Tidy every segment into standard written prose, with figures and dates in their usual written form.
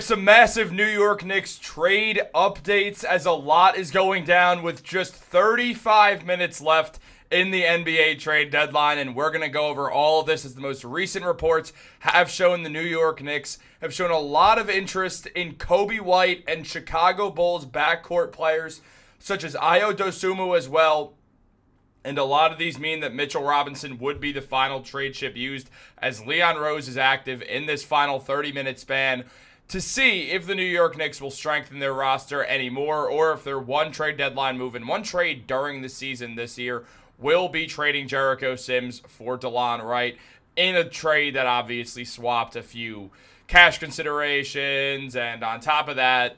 some massive New York Knicks trade updates as a lot is going down with just 35 minutes left in the NBA trade deadline, and we're going to go over all of this as the most recent reports have shown the New York Knicks have shown a lot of interest in Kobe White and Chicago Bulls backcourt players such as Ayo Dosunmu as well. And a lot of these mean that Mitchell Robinson would be the final trade chip used as Leon Rose is active in this final 30-minute span to see if the New York Knicks will strengthen their roster anymore or if their one trade deadline move and one trade during the season this year will be trading Jericho Sims for DeLon Wright in a trade that obviously swapped a few cash considerations and on top of that,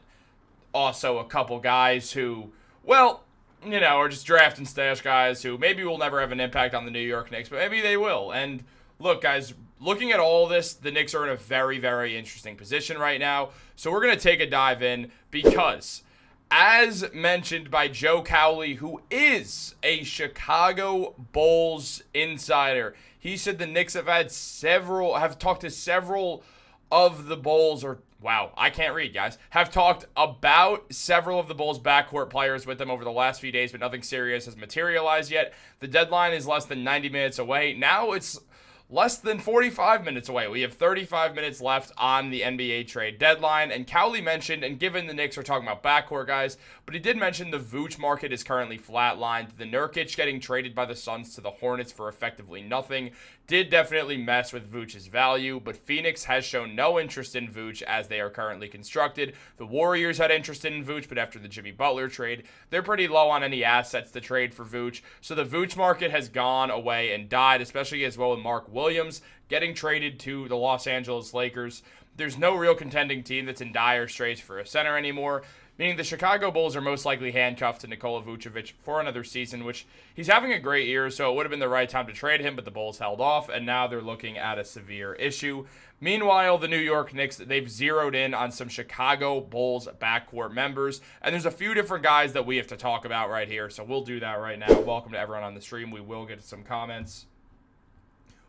also a couple guys who, well, you know, or just draft and stash guys who maybe will never have an impact on the New York Knicks, but maybe they will. And look, guys, looking at all this, the Knicks are in a very, very interesting position right now. So we're going to take a dive in because, as mentioned by Joe Cowley, who is a Chicago Bulls insider, he said the Knicks have talked to several of the Bulls, or wow, I can't read, guys, have talked about several of the Bulls' backcourt players with them over the last few days, but nothing serious has materialized yet. The deadline is less than 90 minutes away. Now it's less than 45 minutes away. We have 35 minutes left on the NBA trade deadline. And Cowley mentioned, and given the Knicks are talking about backcourt guys, but he did mention the Vooch market is currently flatlined. The Nurkic getting traded by the Suns to the Hornets for effectively nothing did definitely mess with Vooch's value, but Phoenix has shown no interest in Vooch as they are currently constructed. The Warriors had interest in Vooch, but after the Jimmy Butler trade, they're pretty low on any assets to trade for Vooch. So the Vooch market has gone away and died, especially as well with Mark Williams getting traded to the Los Angeles Lakers. There's no real contending team that's in dire straits for a center anymore, meaning the Chicago Bulls are most likely handcuffed to Nikola Vucevic for another season, which he's having a great year, so it would have been the right time to trade him, but the Bulls held off, and now they're looking at a severe issue. Meanwhile, the New York Knicks, they've zeroed in on some Chicago Bulls backcourt members, and there's a few different guys that we have to talk about right here, so we'll do that right now. Welcome to everyone on the stream. We will get to some comments.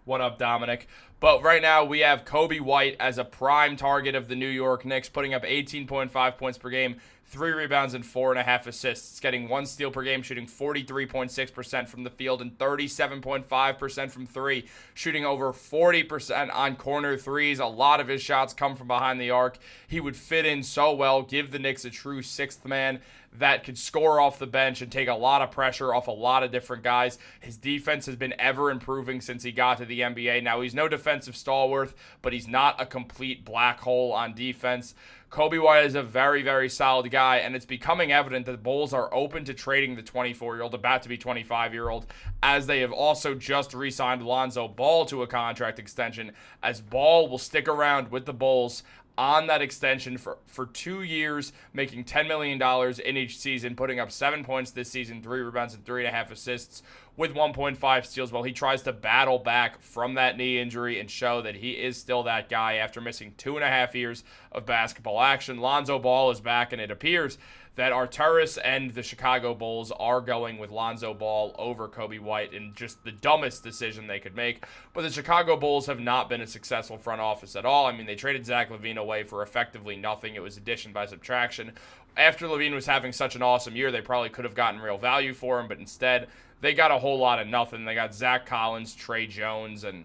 What up, Dominic? But right now, we have Kobe White as a prime target of the New York Knicks, putting up 18.5 points per game, 3 rebounds, and 4.5 assists, getting 1 steal per game, shooting 43.6% from the field and 37.5% from three, shooting over 40% on corner threes. A lot of his shots come from behind the arc. He would fit in so well, give the Knicks a true sixth man that could score off the bench and take a lot of pressure off a lot of different guys. His defense has been ever improving since he got to the NBA. Now, he's no defensive stalwart, but he's not a complete black hole on defense. Kobe White is a very, very solid guy, and it's becoming evident that the Bulls are open to trading the 24-year-old, about to be 25-year-old, as they have also just re-signed Lonzo Ball to a contract extension, as Ball will stick around with the Bulls on that extension for 2 years, making $10 million in each season, putting up 7 points this season, 3 rebounds, and 3.5 assists with 1.5 steals while he tries to battle back from that knee injury and show that he is still that guy after missing 2.5 years of basketball action. Lonzo Ball is back, and it appears that Arturas and the Chicago Bulls are going with Lonzo Ball over Kobe White in just the dumbest decision they could make. But the Chicago Bulls have not been a successful front office at all. I mean, they traded Zach LaVine away for effectively nothing. It was addition by subtraction. After LaVine was having such an awesome year, they probably could have gotten real value for him, but instead, they got a whole lot of nothing. They got Zach Collins, Trey Jones, and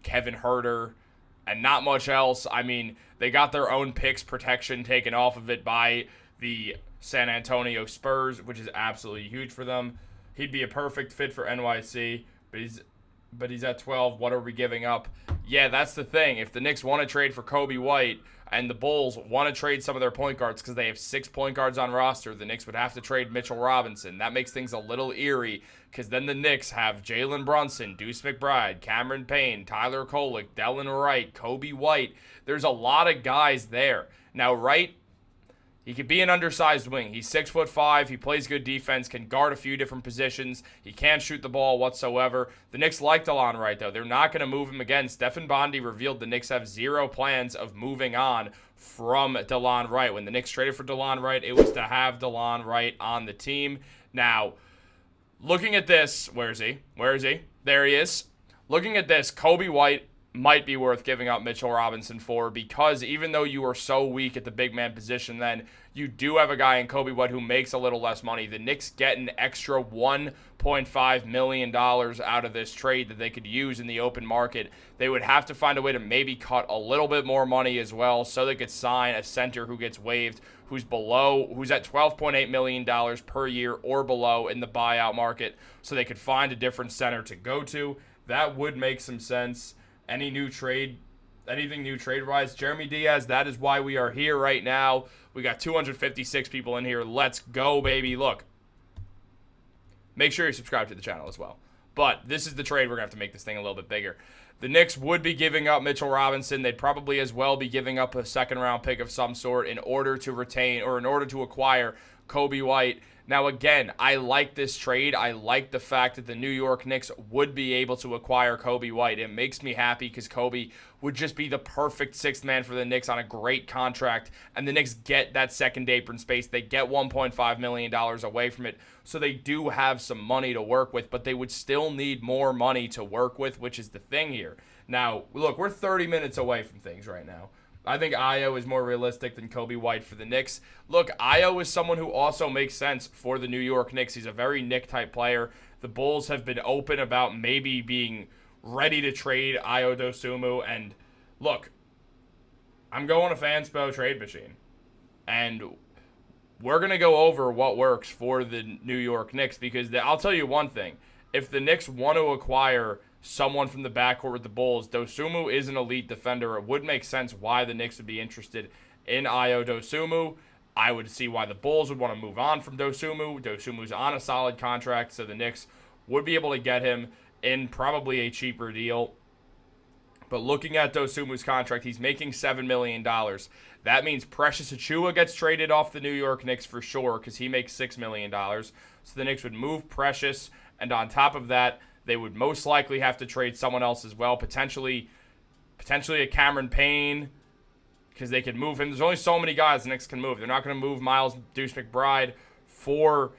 Kevin Huerter, and not much else. I mean, they got their own picks protection taken off of it by the San Antonio Spurs, which is absolutely huge for them. He'd be a perfect fit for NYC, but he's at 12. What are we giving up? Yeah, that's the thing. If the Knicks want to trade for Kobe White and the Bulls want to trade some of their point guards because they have 6 point guards on roster, the Knicks would have to trade Mitchell Robinson. That makes things a little eerie because then the Knicks have Jalen Brunson, Deuce McBride, Cameron Payne, Tyler Kolek, Delon Wright, Kobe White. There's a lot of guys there. Now, Wright, he could be an undersized wing. He's 6'5". He plays good defense, can guard a few different positions. He can't shoot the ball whatsoever. The Knicks like DeLon Wright, though. They're not going to move him again. Stephen Bondy revealed the Knicks have 0 plans of moving on from DeLon Wright. When the Knicks traded for DeLon Wright, it was to have DeLon Wright on the team. Now, looking at this, where is he? There he is. Looking at this, Kobe White might be worth giving up Mitchell Robinson for, because even though you are so weak at the big man position, then you do have a guy in Kobe White who makes a little less money. The Knicks get an extra $1.5 million out of this trade that they could use in the open market. They would have to find a way to maybe cut a little bit more money as well so they could sign a center who gets waived, who's at $12.8 million per year or below in the buyout market, so they could find a different center to go to. That would make some sense. Anything new trade-wise? Jeremy Diaz, that is why we are here right now. We got 256 people in here. Let's go, baby. Look, make sure you subscribe to the channel as well. But this is the trade. We're going to have to make this thing a little bit bigger. The Knicks would be giving up Mitchell Robinson. They'd probably as well be giving up a second-round pick of some sort in order to retain or in order to acquire Kobe White. Now, again, I like this trade. I like the fact that the New York Knicks would be able to acquire Kobe White. It makes me happy because Kobe would just be the perfect sixth man for the Knicks on a great contract, and the Knicks get that second apron space. They get $1.5 million away from it, so they do have some money to work with, but they would still need more money to work with, which is the thing here. Now, look, we're 30 minutes away from things right now. I think Ayo is more realistic than Kobe White for the Knicks. Look, Ayo is someone who also makes sense for the New York Knicks. He's a very Knick-type player. The Bulls have been open about maybe being ready to trade Ayo Dosunmu. And look, I'm going to Fanspo trade machine. And we're going to go over what works for the New York Knicks, because I'll tell you one thing. If the Knicks want to acquire someone from the backcourt with the Bulls, Dosunmu is an elite defender. It would make sense why the Knicks would be interested in Ayo Dosunmu. I would see why the Bulls would want to move on from Dosunmu. Dosumu's on a solid contract, so the Knicks would be able to get him in probably a cheaper deal. But looking at Dosumu's contract, he's making $7 million. That means Precious Achiuwa gets traded off the New York Knicks for sure, because he makes $6 million. So the Knicks would move Precious, and on top of that, they would most likely have to trade someone else as well, potentially a Cameron Payne, because they could move him. There's only so many guys the Knicks can move. They're not going to move Miles Deuce McBride for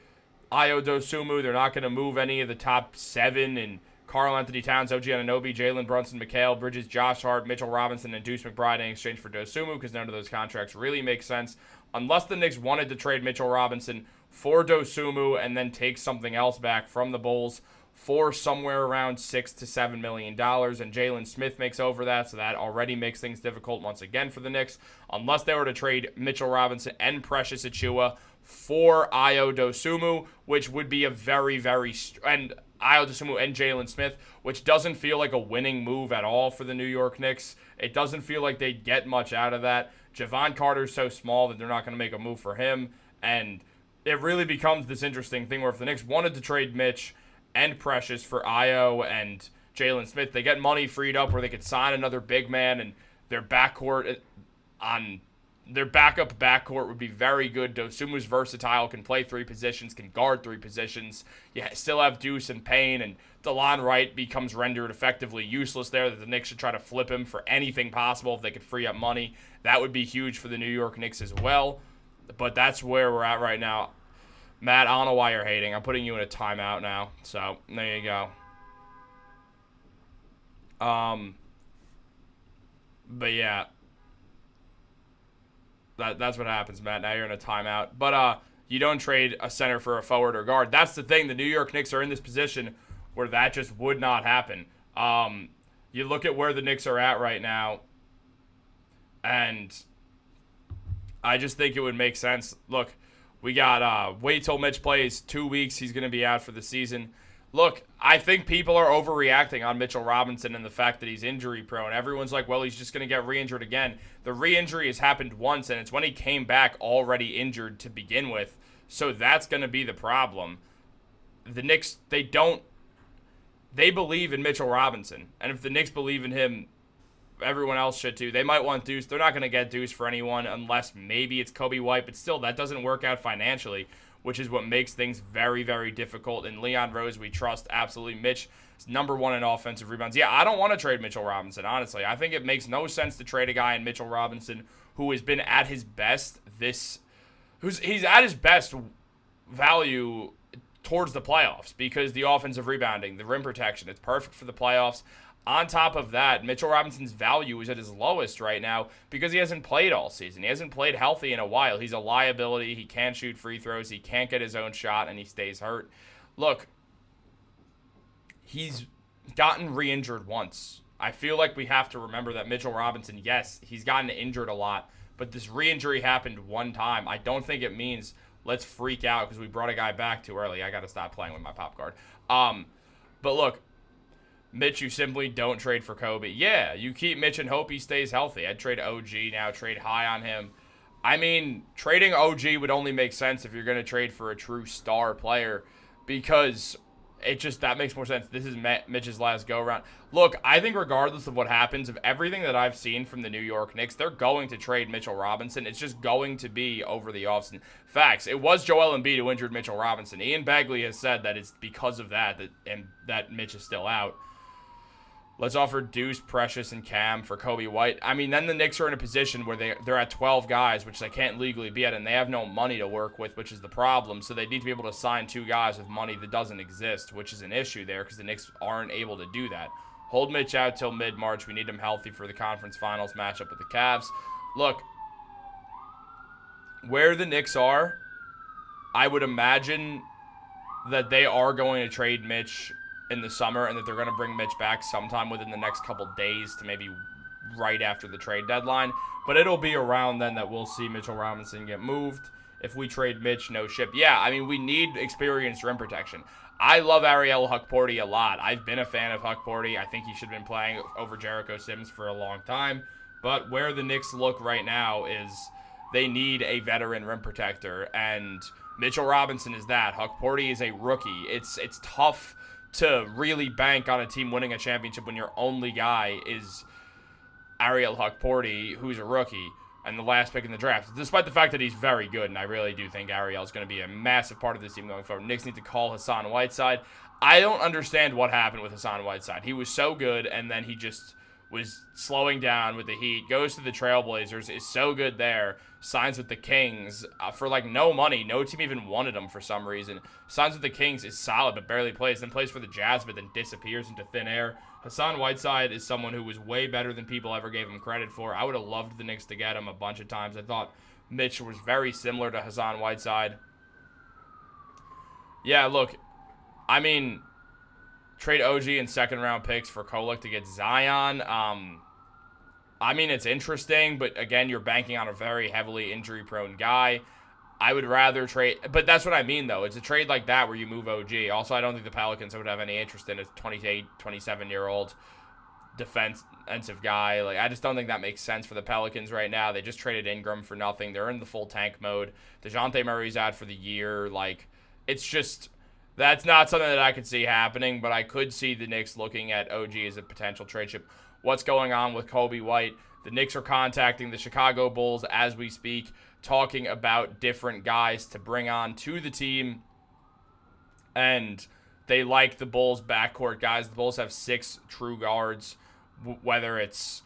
Ayo Dosunmu. They're not going to move any of the top 7 in Karl Anthony Towns, OG Anunoby, Jalen Brunson, Mikal Bridges, Josh Hart, Mitchell Robinson, and Deuce McBride in exchange for Dosunmu, because none of those contracts really make sense. Unless the Knicks wanted to trade Mitchell Robinson for Dosunmu and then take something else back from the Bulls for somewhere around $6 to $7 million, and Jalen Smith makes over that, so that already makes things difficult once again for the Knicks. Unless they were to trade Mitchell Robinson and Precious Achiuwa for Ayo Dosunmu, which would be a very, and Ayo Dosunmu and Jalen Smith, which doesn't feel like a winning move at all for the New York Knicks. It doesn't feel like they'd get much out of that. Javon Carter's so small that they're not going to make a move for him, and it really becomes this interesting thing where if the Knicks wanted to trade Mitch and Precious for Ayo and Jalen Smith, they get money freed up where they could sign another big man, and their backcourt on their backup backcourt would be very good. Dosumu's versatile, can play 3 positions, can guard 3 positions. You still have Deuce and Payne, and DeLon Wright becomes rendered effectively useless there, that the Knicks should try to flip him for anything possible if they could free up money. That would be huge for the New York Knicks as well. But that's where we're at right now. Matt, I don't know why you're hating. I'm putting you in a timeout now. So, there you go. But yeah. That's what happens, Matt. Now you're in a timeout. But you don't trade a center for a forward or guard. That's the thing. The New York Knicks are in this position where that just would not happen. You look at where the Knicks are at right now, and I just think it would make sense. Look, we got wait till Mitch plays 2 weeks. He's going to be out for the season. Look, I think people are overreacting on Mitchell Robinson and the fact that he's injury prone. Everyone's like, well, he's just going to get re-injured again. The re-injury has happened once, and it's when he came back already injured to begin with. So that's going to be the problem. The Knicks, they believe in Mitchell Robinson. And if the Knicks believe in him, everyone else should too. They might want Deuce. They're not going to get Deuce for anyone unless maybe it's Kobe White. But still, that doesn't work out financially, which is what makes things very, very difficult. And Leon Rose, we trust absolutely. Mitch is #1 in offensive rebounds. Yeah, I don't want to trade Mitchell Robinson, honestly. I think it makes no sense to trade a guy in Mitchell Robinson who has been at his best he's at his best value towards the playoffs because the offensive rebounding, the rim protection, it's perfect for the playoffs. On top of that, Mitchell Robinson's value is at his lowest right now because he hasn't played all season. He hasn't played healthy in a while. He's a liability. He can't shoot free throws. He can't get his own shot, and he stays hurt. Look, he's gotten re-injured once. I feel like we have to remember that Mitchell Robinson, yes, he's gotten injured a lot, but this re-injury happened one time. I don't think it means let's freak out because we brought a guy back too early. I got to stop playing with my pop card. But look, Mitch, you simply don't trade for Kobe. Yeah, you keep Mitch and hope he stays healthy. I'd trade OG now, trade high on him. I mean, trading OG would only make sense if you're going to trade for a true star player because that makes more sense. This is Mitch's last go-around. Look, I think regardless of what happens, of everything that I've seen from the New York Knicks, they're going to trade Mitchell Robinson. It's just going to be over the offseason. Facts. It was Joel Embiid who injured Mitchell Robinson. Ian Begley has said that it's because of that Mitch is still out. Let's offer Deuce, Precious, and Cam for Kobe White. I mean, then the Knicks are in a position where they're at 12 guys, which they can't legally be at, and they have no money to work with, which is the problem. So they need to be able to sign 2 guys with money that doesn't exist, which is an issue there because the Knicks aren't able to do that. Hold Mitch out till mid-March. We need him healthy for the conference finals matchup with the Cavs. Look, where the Knicks are, I would imagine that they are going to trade Mitch in the summer and that they're going to bring Mitch back sometime within the next couple days to maybe right after the trade deadline. But it'll be around then that we'll see Mitchell Robinson get moved. If we trade Mitch, no ship. Yeah, I mean, we need experienced rim protection. I love Ariel Hukporti a lot. I've been a fan of Hukporti. I think he should have been playing over Jericho Sims for a long time. But where the Knicks look right now is they need a veteran rim protector, and Mitchell Robinson is that. Hukporti is a rookie. It's tough to really bank on a team winning a championship when your only guy is Ariel Hukporti, who's a rookie, and the last pick in the draft, despite the fact that he's very good, and I really do think Ariel is going to be a massive part of this team going forward. Knicks need to call Hassan Whiteside. I don't understand what happened with Hassan Whiteside. He was so good, and then he just was slowing down with the Heat, goes to the Trailblazers, is so good there, signs with the Kings for like no money. No team even wanted him for some reason. Signs with the Kings, is solid but barely plays, then plays for the Jazz but then disappears into thin air. Hassan Whiteside is someone who was way better than people ever gave him credit for. I would have loved the Knicks to get him a bunch of times. I thought Mitch was very similar to Hassan Whiteside. Yeah, look, I mean, trade OG and second-round picks for Kolek to get Zion. I mean, it's interesting, but again, you're banking on a very heavily injury-prone guy. I would rather trade, but that's what I mean, though. It's a trade like that where you move OG. Also, I don't think the Pelicans would have any interest in a 28, 27-year-old defensive guy. Like, I just don't think that makes sense for the Pelicans right now. They just traded Ingram for nothing. They're in the full tank mode. DeJounte Murray's out for the year. Like, it's just, that's not something that I could see happening, but I could see the Knicks looking at OG as a potential trade chip. What's going on with Kobe White? The Knicks are contacting the Chicago Bulls as we speak, talking about different guys to bring on to the team. And they like the Bulls' backcourt guys. The Bulls have 6 true guards, whether it's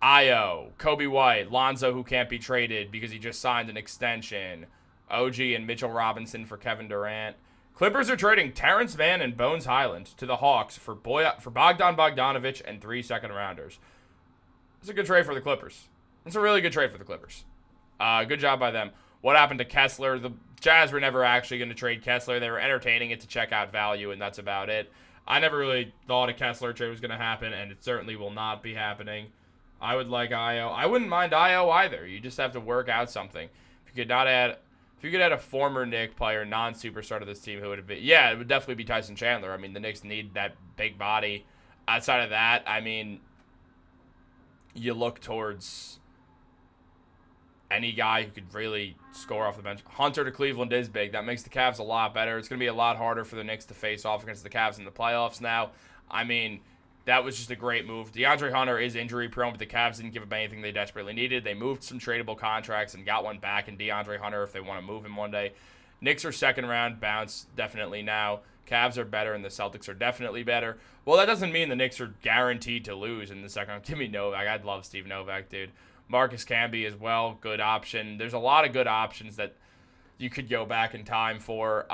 Io, Kobe White, Lonzo, who can't be traded because he just signed an extension, OG and Mitchell Robinson for Kevin Durant. Clippers are trading Terrence Mann and Bones Highland to the Hawks for Bogdan Bogdanovic and 3 second-rounders. It's a good trade for the Clippers. It's a really good trade for the Clippers. Good job by them. What happened to Kessler? The Jazz were never actually going to trade Kessler. They were entertaining it to check out value, and that's about it. I never really thought a Kessler trade was going to happen, and it certainly will not be happening. I would like Io. I wouldn't mind Io either. You just have to work out something. If you could add a former Knick player, non-superstar to this team, who would it be? Yeah, it would definitely be Tyson Chandler. I mean, the Knicks need that big body. Outside of that, I mean, you look towards any guy who could really score off the bench. Hunter to Cleveland is big. That makes the Cavs a lot better. It's going to be a lot harder for the Knicks to face off against the Cavs in the playoffs now. I mean, that was just a great move. DeAndre Hunter is injury-prone, but the Cavs didn't give up anything they desperately needed. They moved some tradable contracts and got one back in DeAndre Hunter if they want to move him one day. Knicks are second-round bounce, definitely now. Cavs are better, and the Celtics are definitely better. Well, that doesn't mean the Knicks are guaranteed to lose in the second round. Give me Novak. I'd love Steve Novak, dude. Marcus Camby as well, good option. There's a lot of good options that you could go back in time for.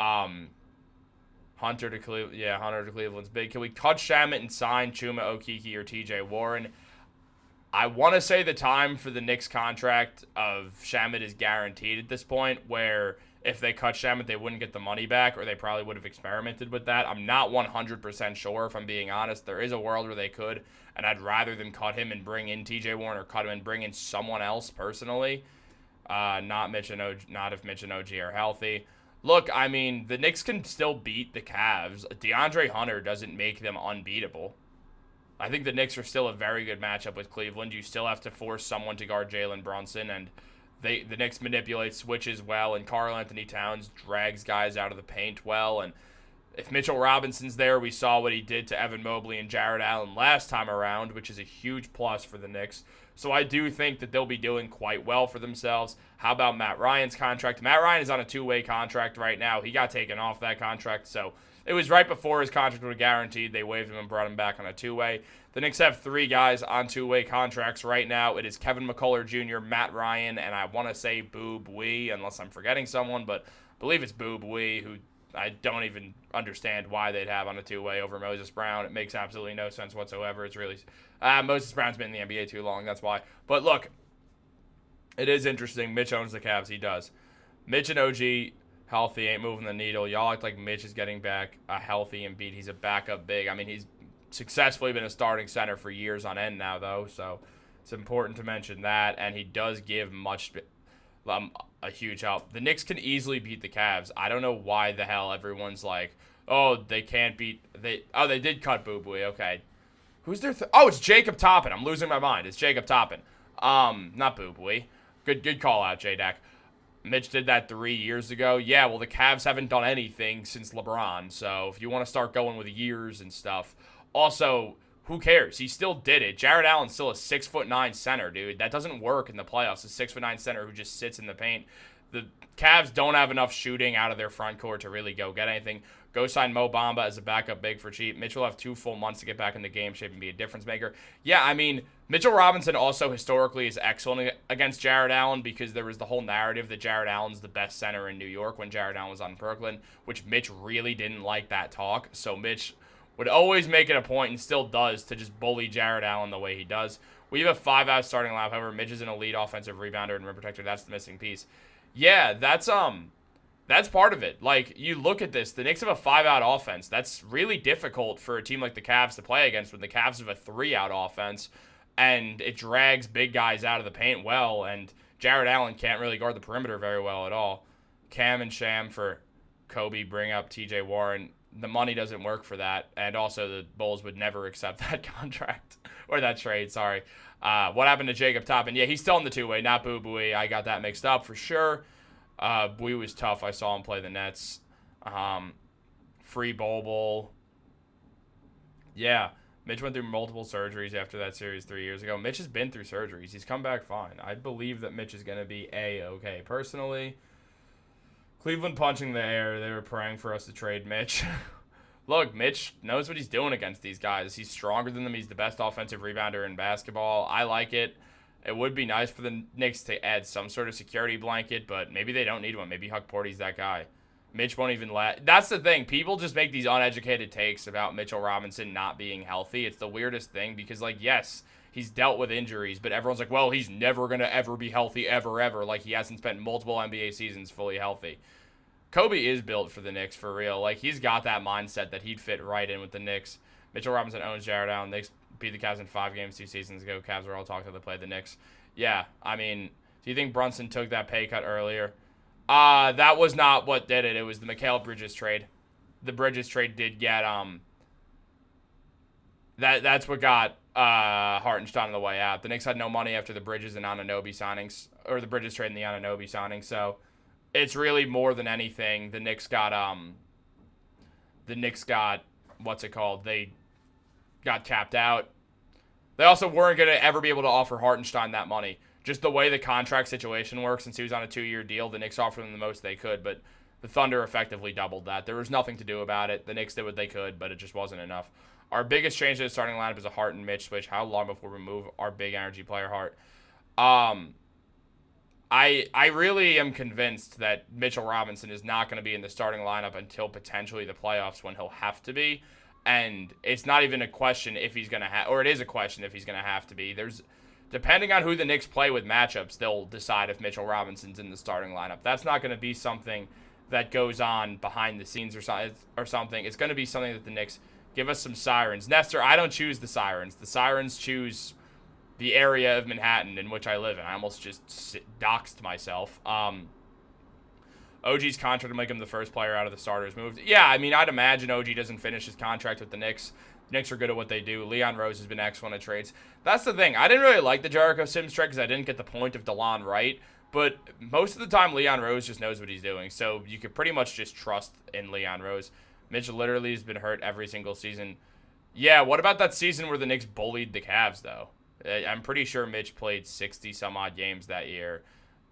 Hunter to Cleveland. Yeah, Hunter to Cleveland's big. Can we cut Shamet and sign Chuma Okeke or TJ Warren? I want to say the time for the Knicks contract of Shamet is guaranteed at this point, where if they cut Shamet, they wouldn't get the money back, or they probably would have experimented with that. I'm not 100% sure, if I'm being honest. There is a world where they could, and I'd rather them cut him and bring in TJ Warren, or cut him and bring in someone else personally. Not if Mitch and OG are healthy. Look, I mean, the Knicks can still beat the Cavs. DeAndre Hunter doesn't make them unbeatable. I think the Knicks are still a very good matchup with Cleveland. You still have to force someone to guard Jalen Brunson, and the Knicks manipulate switches well, and Karl-Anthony Towns drags guys out of the paint well. And if Mitchell Robinson's there, we saw what he did to Evan Mobley and Jarrett Allen last time around, which is a huge plus for the Knicks. So I do think that they'll be doing quite well for themselves. How about Matt Ryan's contract? Matt Ryan is on a two-way contract right now. He got taken off that contract, so it was right before his contract was guaranteed. They waived him and brought him back on a two-way. The Knicks have three guys on two-way contracts right now. It is Kevin McCullough Jr., Matt Ryan, and I want to say Boob Wee, unless I'm forgetting someone, but I believe it's Boob Wee, who I don't even understand why they'd have on a two-way over Moses Brown. It makes absolutely no sense whatsoever. It's really Moses Brown's been in the NBA too long, that's why. But look, it is interesting. Mitch owns the Cavs. He does. Mitch and OG healthy, ain't moving the needle. Y'all act like Mitch is getting back a healthy and beat. He's a backup big. I mean, he's successfully been a starting center for years on end now, though, so it's important to mention that. And he does give a huge help. The Knicks can easily beat the Cavs. I don't know why the hell everyone's like, oh, they can't beat. They did cut Boo Booey. Okay. Who's their it's Jacob Toppin. I'm losing my mind. It's Jacob Toppin. Not Boo Booey. Good call out, J-Dak. Mitch did that 3 years ago. Yeah, well, the Cavs haven't done anything since LeBron, so if you want to start going with years and stuff. Also, who cares? He still did it. Jarrett Allen's still a 6'9" center, dude. That doesn't work in the playoffs. A 6'9" center who just sits in the paint. The Cavs don't have enough shooting out of their front court to really go get anything. Go sign Mo Bamba as a backup big for cheap. Mitch will have 2 full months to get back in the game shape and be a difference maker. Yeah, I mean, Mitchell Robinson also historically is excellent against Jarrett Allen because there was the whole narrative that Jarrett Allen's the best center in New York when Jarrett Allen was on Brooklyn, which Mitch really didn't like that talk. So Mitch would always make it a point, and still does, to just bully Jarrett Allen the way he does. We have a 5-out starting lineup. However, Mitch is an elite offensive rebounder and rim protector. That's the missing piece. Yeah, that's part of it. Like, you look at this, the Knicks have a 5-out offense. That's really difficult for a team like the Cavs to play against when the Cavs have a 3-out offense, and it drags big guys out of the paint well, and Jarrett Allen can't really guard the perimeter very well at all. Cam and Sham for Kobe, bring up TJ Warren. The money doesn't work for that, and also the Bulls would never accept that contract, or that trade, sorry. What happened to Jacob Toppin? Yeah, he's still in the two-way, not Boo Booey. I got that mixed up for sure. Booey was tough. I saw him play the Nets. Free Bowl. Yeah, Mitch went through multiple surgeries after that series 3 years ago. Mitch has been through surgeries. He's come back fine. I believe that Mitch is going to be A-okay. Personally, Cleveland punching the air. They were praying for us to trade Mitch. Look, Mitch knows what he's doing against these guys. He's stronger than them. He's the best offensive rebounder in basketball. I like it. It would be nice for the Knicks to add some sort of security blanket, but maybe they don't need one. Maybe Huck Porty's that guy. Mitch won't even let. That's the thing. People just make these uneducated takes about Mitchell Robinson not being healthy. It's the weirdest thing because, like, yes, he's dealt with injuries, but everyone's like, well, he's never going to ever be healthy ever. Like, he hasn't spent multiple NBA seasons fully healthy. Kobe is built for the Knicks for real. Like, he's got that mindset that he'd fit right in with the Knicks. Mitchell Robinson owns Jarrett Allen. Knicks beat the Cavs in 5 games 2 seasons ago. Cavs were all talked to. They played the Knicks. Yeah, I mean, do you think Brunson took that pay cut earlier? That was not what did it. It was the Mikal Bridges trade. The Bridges trade did get that's what got Hartenstein on the way out. The Knicks had no money after the Bridges and Anunoby signings, or the Bridges trade and the Anunoby signing. So it's really more than anything. The Knicks got what's it called? They got capped out. They also weren't going to ever be able to offer Hartenstein that money. Just the way the contract situation works, since he was on a 2-year deal, the Knicks offered him the most they could, but the Thunder effectively doubled that. There was nothing to do about it. The Knicks did what they could, but it just wasn't enough. Our biggest change to the starting lineup is a Hart and Mitch switch. How long before we move our big energy player Hart? I really am convinced that Mitchell Robinson is not going to be in the starting lineup until potentially the playoffs when he'll have to be. And it's not even a question if he's going to have, or it is a question if he's going to have to be. Depending on who the Knicks play with matchups, they'll decide if Mitchell Robinson's in the starting lineup. That's not going to be something that goes on behind the scenes or something. It's going to be something that the Knicks give us some sirens. Nestor, I don't choose the sirens. The sirens choose the area of Manhattan in which I live in. I almost just doxed myself. OG's contract will make him the first player out of the starters moved. Yeah, I mean, I'd imagine OG doesn't finish his contract with the Knicks. The Knicks are good at what they do. Leon Rose has been excellent at trades. That's the thing. I didn't really like the Jericho Sims trade because I didn't get the point of DeLon Wright. But most of the time, Leon Rose just knows what he's doing. So you could pretty much just trust in Leon Rose. Mitch literally has been hurt every single season. Yeah, what about that season where the Knicks bullied the Cavs, though? I'm pretty sure Mitch played 60-some-odd games that year.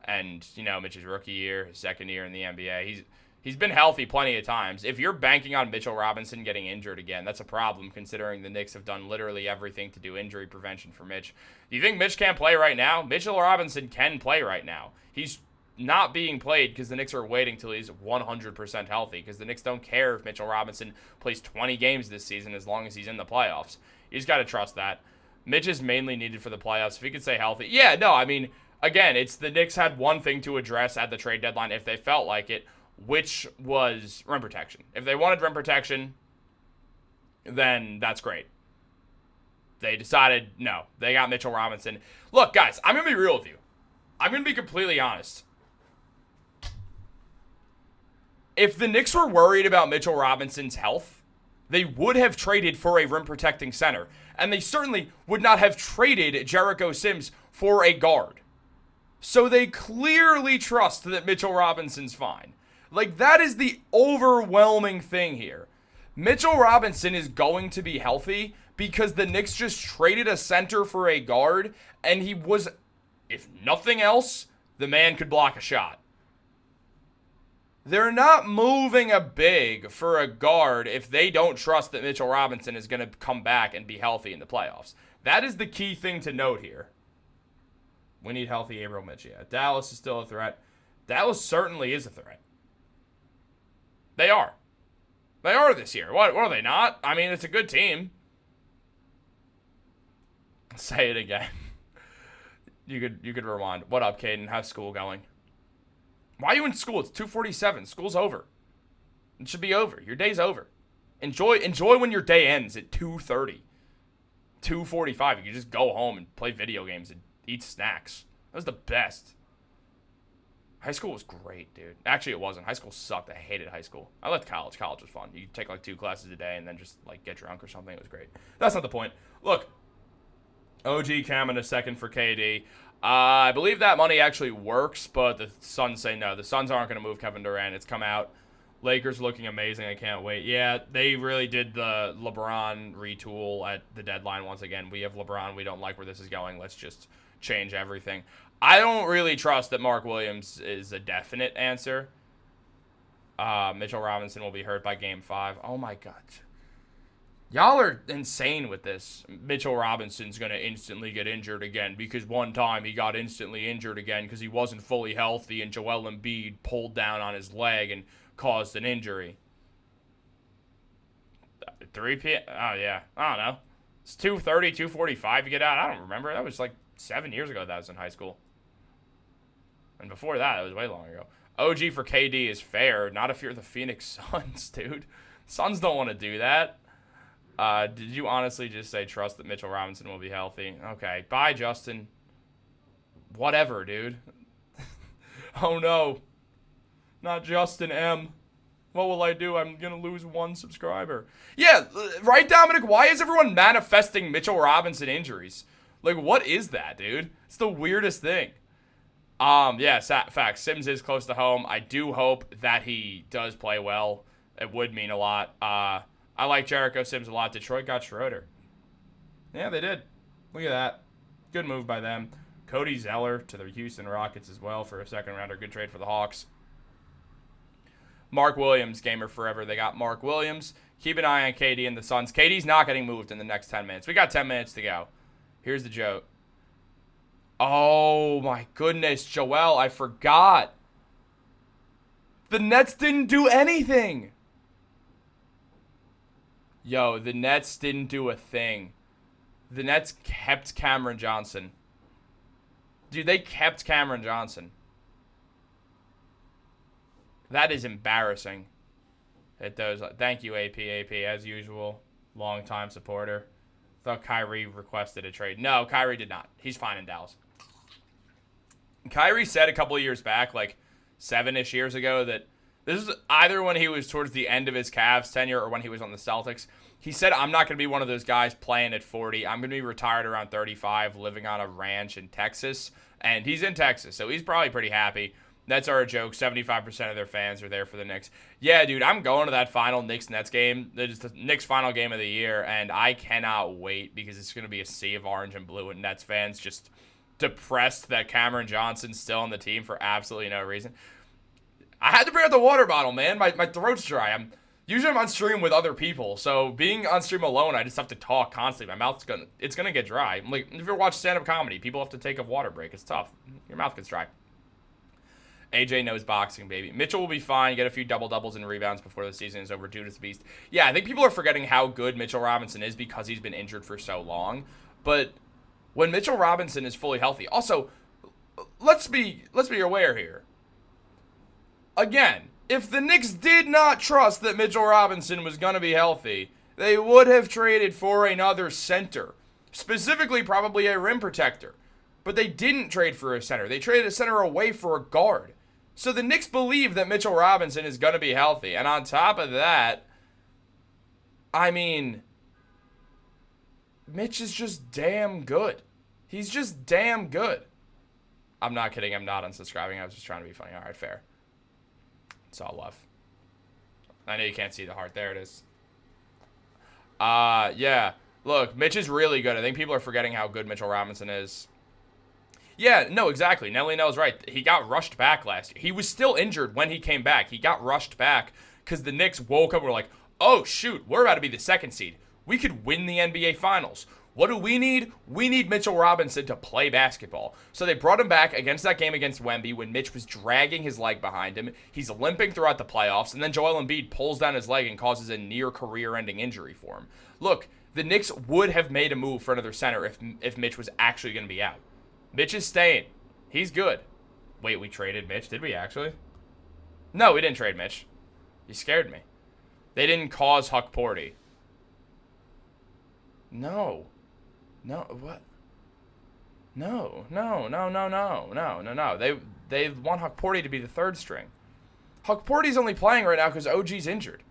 And, you know, Mitch's rookie year, his second year in the NBA, he's been healthy plenty of times. If you're banking on Mitchell Robinson getting injured again, that's a problem considering the Knicks have done literally everything to do injury prevention for Mitch. Do you think Mitch can't play right now? Mitchell Robinson can play right now. He's not being played because the Knicks are waiting till he's 100% healthy because the Knicks don't care if Mitchell Robinson plays 20 games this season as long as he's in the playoffs. You just got to trust that. Mitch is mainly needed for the playoffs. If he could stay healthy. Yeah, no, I mean, again, it's the Knicks had one thing to address at the trade deadline if they felt like it, which was rim protection. If they wanted rim protection, then that's great. They decided, no, they got Mitchell Robinson. Look, guys, I'm going to be real with you. I'm going to be completely honest. If the Knicks were worried about Mitchell Robinson's health, they would have traded for a rim-protecting center. And they certainly would not have traded Jericho Sims for a guard. So they clearly trust that Mitchell Robinson's fine. Like, that is the overwhelming thing here. Mitchell Robinson is going to be healthy because the Knicks just traded a center for a guard, and he was, if nothing else, the man could block a shot. They're not moving a big for a guard if they don't trust that Mitchell Robinson is going to come back and be healthy in the playoffs. That is the key thing to note here. We need healthy April Mitch. Yeah, Dallas is still a threat. Dallas certainly is a threat. They are. They are this year. What are they not? I mean, it's a good team. Say it again. You could rewind. What up, Caden? How's school going? Why are you in school? It's 2:47. School's over. It should be over. Your day's over. Enjoy when your day ends at 2:30. 2:45. You can just go home and play video games and eat snacks. That was the best. High school was great, dude. Actually, it wasn't. High school sucked. I hated high school. I liked college. College was fun. You could take like 2 classes a day and then just like get drunk or something. It was great. That's not the point. Look, OG Cam in a second for KD. I believe that money actually works, but the Suns say no. The Suns aren't going to move Kevin Durant. It's come out. Lakers looking amazing. I can't wait. Yeah, they really did the LeBron retool at the deadline once again. We have LeBron. We don't like where this is going. Let's just change everything. I don't really trust that Mark Williams is a definite answer. Mitchell Robinson will be hurt by Game 5. Oh, my God. Y'all are insane with this. Mitchell Robinson's going to instantly get injured again because one time he got instantly injured again because he wasn't fully healthy and Joel Embiid pulled down on his leg and caused an injury. 3 p.m.? Oh, yeah. I don't know. It's 2:30, 2:45 you get out. I don't remember. That was like 7 years ago that I was in high school. And before that, it was way longer ago. OG for KD is fair. Not if you're the Phoenix Suns, dude. Suns don't want to do that. Did you honestly just say trust that Mitchell Robinson will be healthy? Okay. Bye, Justin. Whatever, dude. Oh, no. Not Justin M. What will I do? I'm going to lose 1 subscriber. Yeah, right, Dominic? Why is everyone manifesting Mitchell Robinson injuries? Like, what is that, dude? It's the weirdest thing. Yeah, facts. Sims is close to home. I do hope that he does play well. It would mean a lot. I like Jericho Sims a lot. Detroit got Schroeder. Yeah, they did. Look at that. Good move by them. Cody Zeller to the Houston Rockets as well for a second rounder. Good trade for the Hawks. Mark Williams, gamer forever. They got Mark Williams. Keep an eye on KD and the Suns. KD's not getting moved in the next 10 minutes. We got 10 minutes to go. Here's the joke. Oh my goodness, Joel, I forgot. The Nets didn't do anything. Yo, the Nets didn't do a thing. The Nets kept Cameron Johnson. Dude, they kept Cameron Johnson. That is embarrassing. It does. Thank you, AP, as usual. Long-time supporter. Thought Kyrie requested a trade. No, Kyrie did not. He's fine in Dallas. Kyrie said a couple of years back, like 7-ish years ago, that this is either when he was towards the end of his Cavs tenure or when he was on the Celtics. He said, I'm not going to be one of those guys playing at 40. I'm going to be retired around 35, living on a ranch in Texas. And he's in Texas, so he's probably pretty happy. That's our joke. 75% of their fans are there for the Knicks. Yeah, dude, I'm going to that final Knicks-Nets game. It's the Knicks' final game of the year, and I cannot wait because it's going to be a sea of orange and blue and Nets fans just depressed that Cameron Johnson's still on the team for absolutely no reason. I had to bring out the water bottle, man. My throat's dry. Usually I'm on stream with other people, so being on stream alone, I just have to talk constantly. My mouth's gonna get dry. Like, if you ever watch stand-up comedy, people have to take a water break. It's tough. Your mouth gets dry. AJ knows boxing, baby. Mitchell will be fine. Get a few double-doubles and rebounds before the season is over. Judas Beast. Yeah, I think people are forgetting how good Mitchell Robinson is because he's been injured for so long. But when Mitchell Robinson is fully healthy, also, let's be aware here. Again, if the Knicks did not trust that Mitchell Robinson was going to be healthy, they would have traded for another center. Specifically, probably a rim protector. But they didn't trade for a center. They traded a center away for a guard. So the Knicks believe that Mitchell Robinson is going to be healthy. And on top of that, I mean, Mitch is just damn good. He's just damn good. I'm not kidding. I'm not unsubscribing. I was just trying to be funny. All right, fair. It's all love. I know you can't see the heart. There it is. Yeah. Look, Mitch is really good. I think people are forgetting how good Mitchell Robinson is. Yeah, no, exactly. Nelly Nell's right. He got rushed back last year. He was still injured when he came back. He got rushed back because the Knicks woke up and were like, oh, shoot, we're about to be the second seed. We could win the NBA Finals. What do we need? We need Mitchell Robinson to play basketball. So they brought him back against that game against Wemby when Mitch was dragging his leg behind him. He's limping throughout the playoffs, and then Joel Embiid pulls down his leg and causes a near career-ending injury for him. Look, the Knicks would have made a move for another center if Mitch was actually going to be out. Mitch is staying. He's good. Wait, we traded Mitch? Did we actually? No, we didn't trade Mitch. You scared me. They didn't cause Huck Porty. No. No, what? No. They want Huck Porty to be the third string. Huck Porty's only playing right now because OG's injured.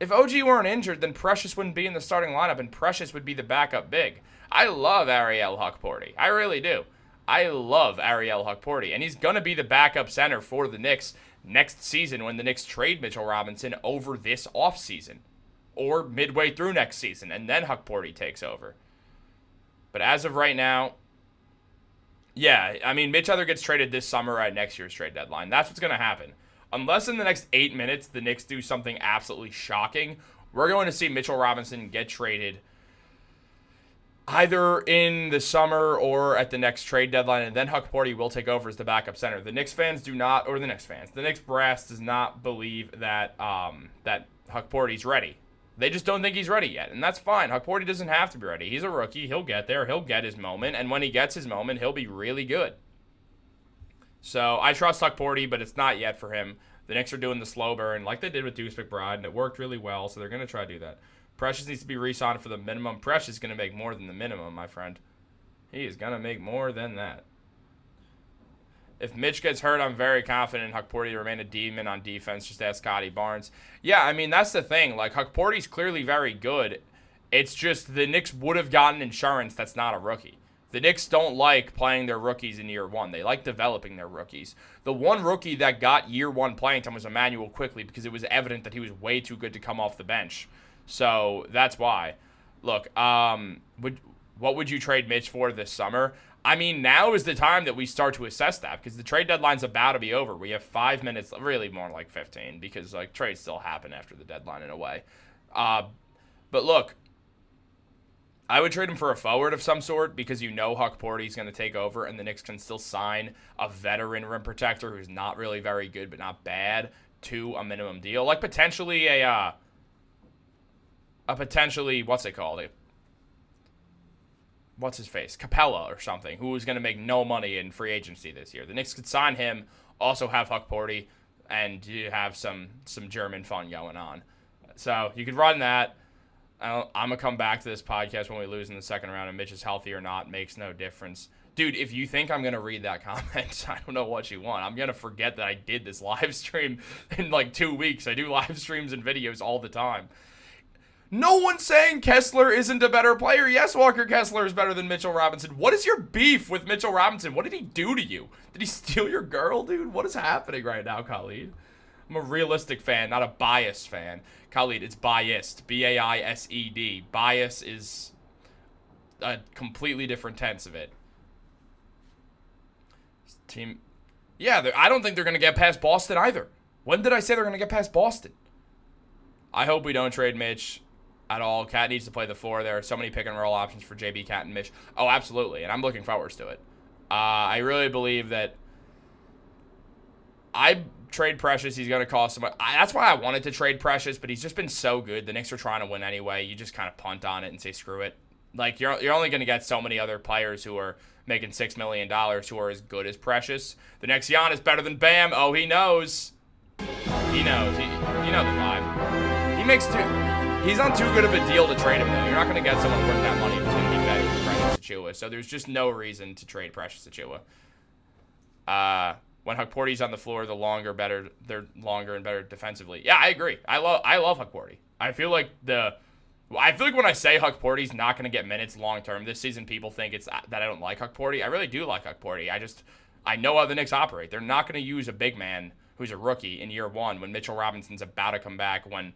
If OG weren't injured, then Precious wouldn't be in the starting lineup, and Precious would be the backup big. I love Ariel Huck Porty. I really do. I love Ariel Huck Porty, and he's going to be the backup center for the Knicks next season when the Knicks trade Mitchell Robinson over this offseason, or midway through next season, and then Huck Porty takes over. But as of right now, yeah, I mean, Mitch either gets traded this summer or at next year's trade deadline. That's what's going to happen. Unless in the next 8 minutes the Knicks do something absolutely shocking, we're going to see Mitchell Robinson get traded either in the summer or at the next trade deadline, and then Huck Porty will take over as the backup center. The Knicks fans do not, or the Knicks brass does not believe that that Huck Porty's ready. They just don't think he's ready yet, and that's fine. Huck Porty doesn't have to be ready. He's a rookie. He'll get there. He'll get his moment, and when he gets his moment, he'll be really good. So I trust Huck Porty, but it's not yet for him. The Knicks are doing the slow burn like they did with Deuce McBride, and it worked really well, so they're going to try to do that. Precious needs to be re-signed for the minimum. Precious is going to make more than the minimum, my friend. He is going to make more than that. If Mitch gets hurt, I'm very confident Huck Porty to remain a demon on defense. Just ask Scotty Barnes. Yeah, I mean, that's the thing. Like, Huck Porty's clearly very good. It's just the Knicks would have gotten insurance that's not a rookie. The Knicks don't like playing their rookies in year one. They like developing their rookies. The one rookie that got year one playing time was Emmanuel Quickley because it was evident that he was way too good to come off the bench. So that's why. Look, what would you trade Mitch for this summer? I mean, now is the time that we start to assess that because the trade deadline's about to be over. We have 5 minutes, really more like 15, because like trades still happen after the deadline in a way. But look, I would trade him for a forward of some sort because you know Huck Porty's going to take over, and the Knicks can still sign a veteran rim protector who's not really very good but not bad to a minimum deal. Like potentially what's it called? What's his face? Capella or something, who is going to make no money in free agency this year. The Knicks could sign him, also have Huck Porty, and you have some German fun going on. So you could run that. I'm going to come back to this podcast when we lose in the second round and Mitch is healthy or not. Makes no difference. Dude, if you think I'm going to read that comment, I don't know what you want. I'm going to forget that I did this live stream in like 2 weeks. I do live streams and videos all the time. No one's saying Kessler isn't a better player. Yes, Walker Kessler is better than Mitchell Robinson. What is your beef with Mitchell Robinson? What did he do to you? Did he steal your girl, dude? What is happening right now, Khalid? I'm a realistic fan, not a biased fan. Khalid, it's biased. B-A-I-S-E-D. Bias is a completely different tense of it. Team. Yeah, I don't think they're going to get past Boston either. When did I say they're going to get past Boston? I hope we don't trade Mitch at all. Cat needs to play the 4. There are so many pick and roll options for JB, Cat, and Mitch. Oh, absolutely, and I'm looking forward to it. I really believe that I trade Precious. He's going to cost some. That's why I wanted to trade Precious, but he's just been so good. The Knicks are trying to win anyway. You just kind of punt on it and say screw it. Like you're only going to get so many other players who are making $6 million who are as good as Precious. The next Jan is better than Bam. Oh, he knows. He knows. You know the vibe. He makes two. He's on too good of a deal to trade him, though. You're not going to get someone worth that money who's going to be better than Precious Achiuwa. So there's just no reason to trade Precious Achiuwa. When Huck Porty's on the floor, they're longer and better defensively. Yeah, I agree. I love Huck Porty. I feel like when I say Huck Porty's not going to get minutes long term this season, people think it's that I don't like Huck Porty. I really do like Huck Porty. I know how the Knicks operate. They're not going to use a big man who's a rookie in year 1 when Mitchell Robinson's about to come back, when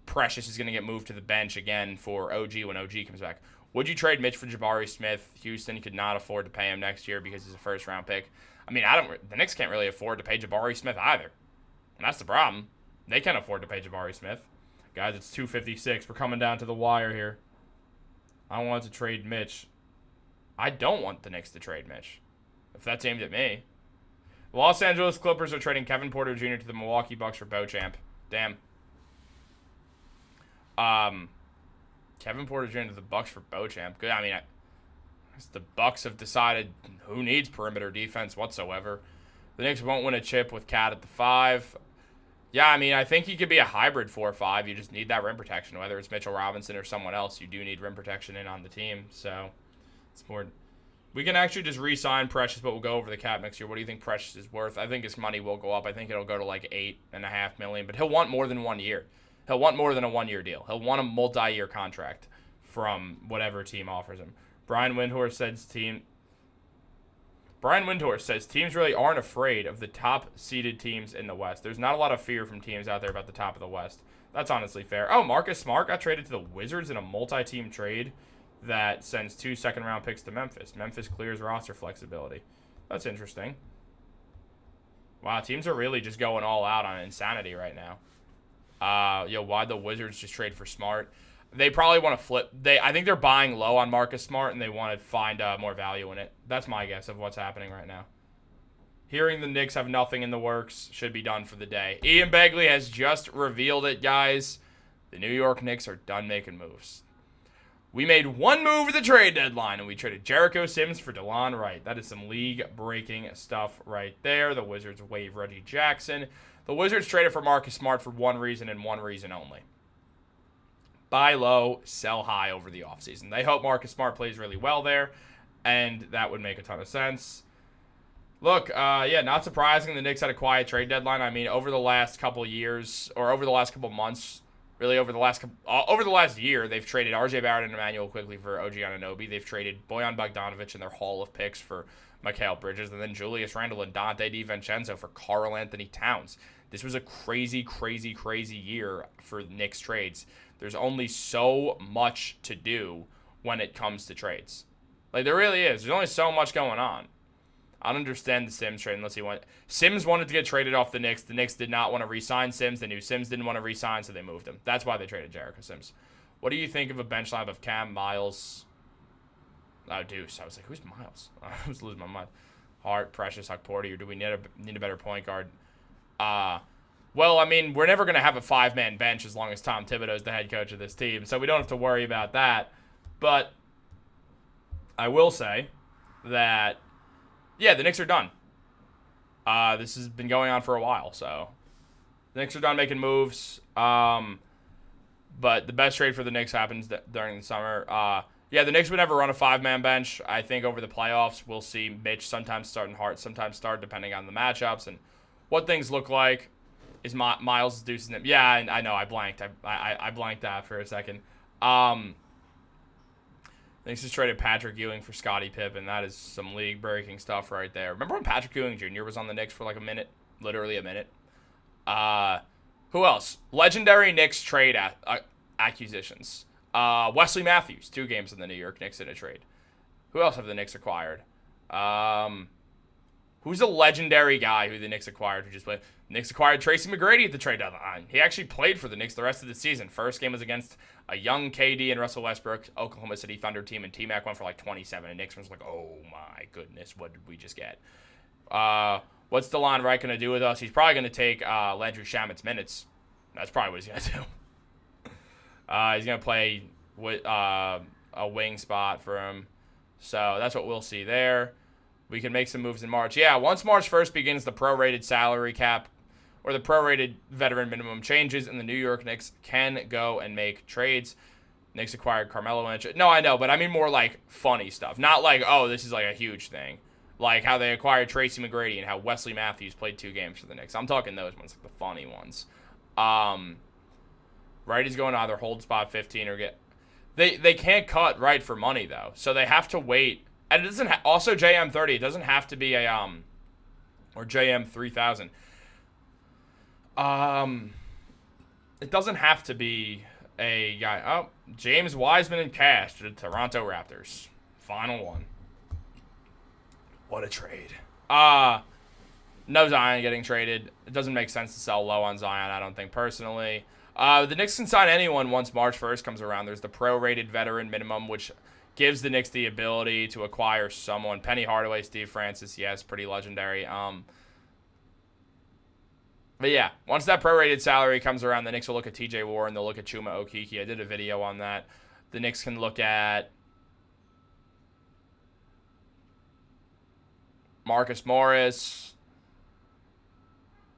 Precious is going to get moved to the bench again for OG when OG comes back. Would you trade Mitch for Jabari Smith? Houston could not afford to pay him next year because he's a first-round pick. I mean, the Knicks can't really afford to pay Jabari Smith either. And that's the problem. They can't afford to pay Jabari Smith. Guys, it's 2:56. We're coming down to the wire here. I want to trade Mitch. I don't want the Knicks to trade Mitch, if that's aimed at me. The Los Angeles Clippers are trading Kevin Porter Jr. to the Milwaukee Bucks for Beauchamp. Damn. Kevin Porter Jr. to the Bucks for Beauchamp. Good. I mean, the Bucks have decided who needs perimeter defense whatsoever. The Knicks won't win a chip with Cat at the 5. Yeah, I mean, I think he could be a hybrid 4-5. You just need that rim protection, whether it's Mitchell Robinson or someone else. You do need rim protection in on the team, so it's more. We can actually just re-sign Precious, but we'll go over the cap next year. What do you think Precious is worth? I think his money will go up. I think it'll go to like $8.5 million, but he'll want more than 1 year. He'll want more than a 1-year deal. He'll want a multi-year contract from whatever team offers him. Brian Windhorst says teams really aren't afraid of the top-seeded teams in the West. There's not a lot of fear from teams out there about the top of the West. That's honestly fair. Oh, Marcus Smart got traded to the Wizards in a multi-team trade that sends 2 second-round picks to Memphis. Memphis clears roster flexibility. That's interesting. Wow, teams are really just going all out on insanity right now. Why'd the Wizards just trade for Smart? They probably want to flip. I think they're buying low on Marcus Smart, and they want to find more value in it. That's my guess of what's happening right now. Hearing the Knicks have nothing in the works should be done for the day. Ian Begley has just revealed it, guys. The New York Knicks are done making moves. We made one move at the trade deadline, and we traded Jericho Sims for DeLon Wright. That is some league-breaking stuff right there. The Wizards waive Reggie Jackson. The Wizards traded for Marcus Smart for one reason and one reason only. Buy low, sell high over the offseason. They hope Marcus Smart plays really well there, and that would make a ton of sense. Look, not surprising the Knicks had a quiet trade deadline. I mean, over the last couple years, or over the last couple months, really over the last year, they've traded R.J. Barrett and Emmanuel Quickley for OG Anunoby. They've traded Bojan Bogdanovic and their haul of picks for Mikal Bridges, and then Julius Randle and Dante DiVincenzo for Karl Anthony Towns. This was a crazy, crazy, crazy year for Knicks trades. There's only so much to do when it comes to trades. Like, there really is. There's only so much going on. I don't understand the Sims trade unless Sims wanted to get traded off the Knicks. The Knicks did not want to re-sign Sims. They knew Sims didn't want to re-sign, so they moved him. That's why they traded Jericho Sims. What do you think of a bench lineup of Cam, Miles, Deuce? I was like, who's Miles? I was losing my mind. Hart, Precious, Huck Porty, or do we need a better point guard? Well, I mean, we're never going to have a 5-man bench as long as Tom Thibodeau is the head coach of this team, so we don't have to worry about that. But I will say that, yeah, the Knicks are done. This has been going on for a while, so the Knicks are done making moves. But the best trade for the Knicks happens during the summer. Yeah, the Knicks would never run a 5-man bench. I think over the playoffs, we'll see Mitch sometimes start and Hart sometimes start, depending on the matchups and what things look like. Is Miles Deuce's name? Yeah, I know. I blanked. I blanked that for a second. Knicks just traded Patrick Ewing for Scottie Pippen. That is some league-breaking stuff right there. Remember when Patrick Ewing Jr. was on the Knicks for like a minute? Literally a minute. Who else? Legendary Knicks trade acquisitions. Wesley Matthews, 2 games in the New York Knicks in a trade. Who else have the Knicks acquired? Who's a legendary guy who the Knicks acquired who just played? Knicks acquired Tracy McGrady at the trade deadline. He actually played for the Knicks the rest of the season. First game was against a young KD and Russell Westbrook, Oklahoma City Thunder team, and T-Mac went for like 27, and Knicks was like, oh my goodness, what did we just get? What's DeLon Wright going to do with us? He's probably going to take Landry Shamet's minutes. That's probably what he's going to do. He's going to play with a wing spot for him. So that's what we'll see there. We can make some moves in March. Yeah, once March 1st begins, the prorated salary cap or the prorated veteran minimum changes, and the New York Knicks can go and make trades. Knicks acquired Carmelo Anthony. No, I know, but I mean more like funny stuff. Not like, oh, this is like a huge thing. Like how they acquired Tracy McGrady and how Wesley Matthews played 2 games for the Knicks. I'm talking those ones, like the funny ones. Wright is going to either hold spot 15 or get... They can't cut Wright for money, though. So they have to wait. And it doesn't also JM30. It doesn't have to be a... or JM3000. It doesn't have to be a guy... Oh, James Wiseman and Cash to the Toronto Raptors. Final one. What a trade. No Zion getting traded. It doesn't make sense to sell low on Zion, I don't think, personally. The Knicks can sign anyone once March 1st comes around. There's the prorated veteran minimum, which gives the Knicks the ability to acquire someone. Penny Hardaway, Steve Francis, yes, pretty legendary. But yeah, once that prorated salary comes around, the Knicks will look at TJ Warren, they'll look at Chuma Okeke. I did a video on that. The Knicks can look at Marcus Morris.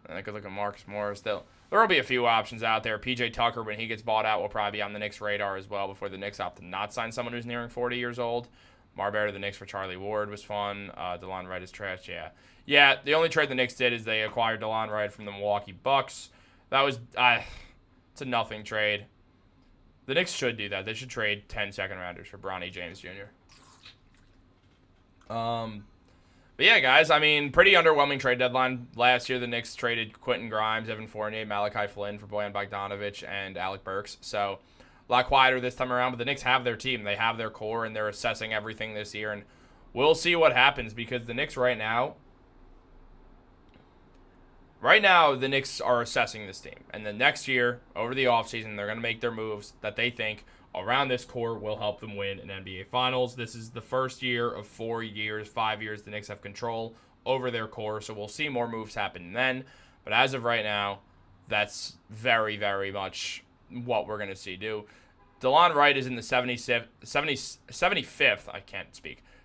And I could look at Marcus Morris. There will be a few options out there. PJ Tucker, when he gets bought out, will probably be on the Knicks' radar as well before the Knicks opt to not sign someone who's nearing 40 years old. Marbury to the Knicks for Charlie Ward was fun. DeLon Wright is trash, yeah. Yeah, the only trade the Knicks did is they acquired DeLon Wright from the Milwaukee Bucks. That was, it's a nothing trade. The Knicks should do that. They should trade 10 second-rounders for Bronny James Jr. But yeah, guys, I mean, pretty underwhelming trade deadline. Last year, the Knicks traded Quentin Grimes, Evan Fournier, Malachi Flynn for Bojan Bogdanovic and Alec Burks. So a lot quieter this time around, but the Knicks have their team. They have their core, and they're assessing everything this year. And we'll see what happens because the Knicks right now, the Knicks are assessing this team. And then next year, over the offseason, they're going to make their moves that they think around this core will help them win an NBA Finals. This is the first year of 4 years, 5 years the Knicks have control over their core, so we'll see more moves happen then. But as of right now, that's very, very much what we're going to see do. DeLon Wright is in the 75th,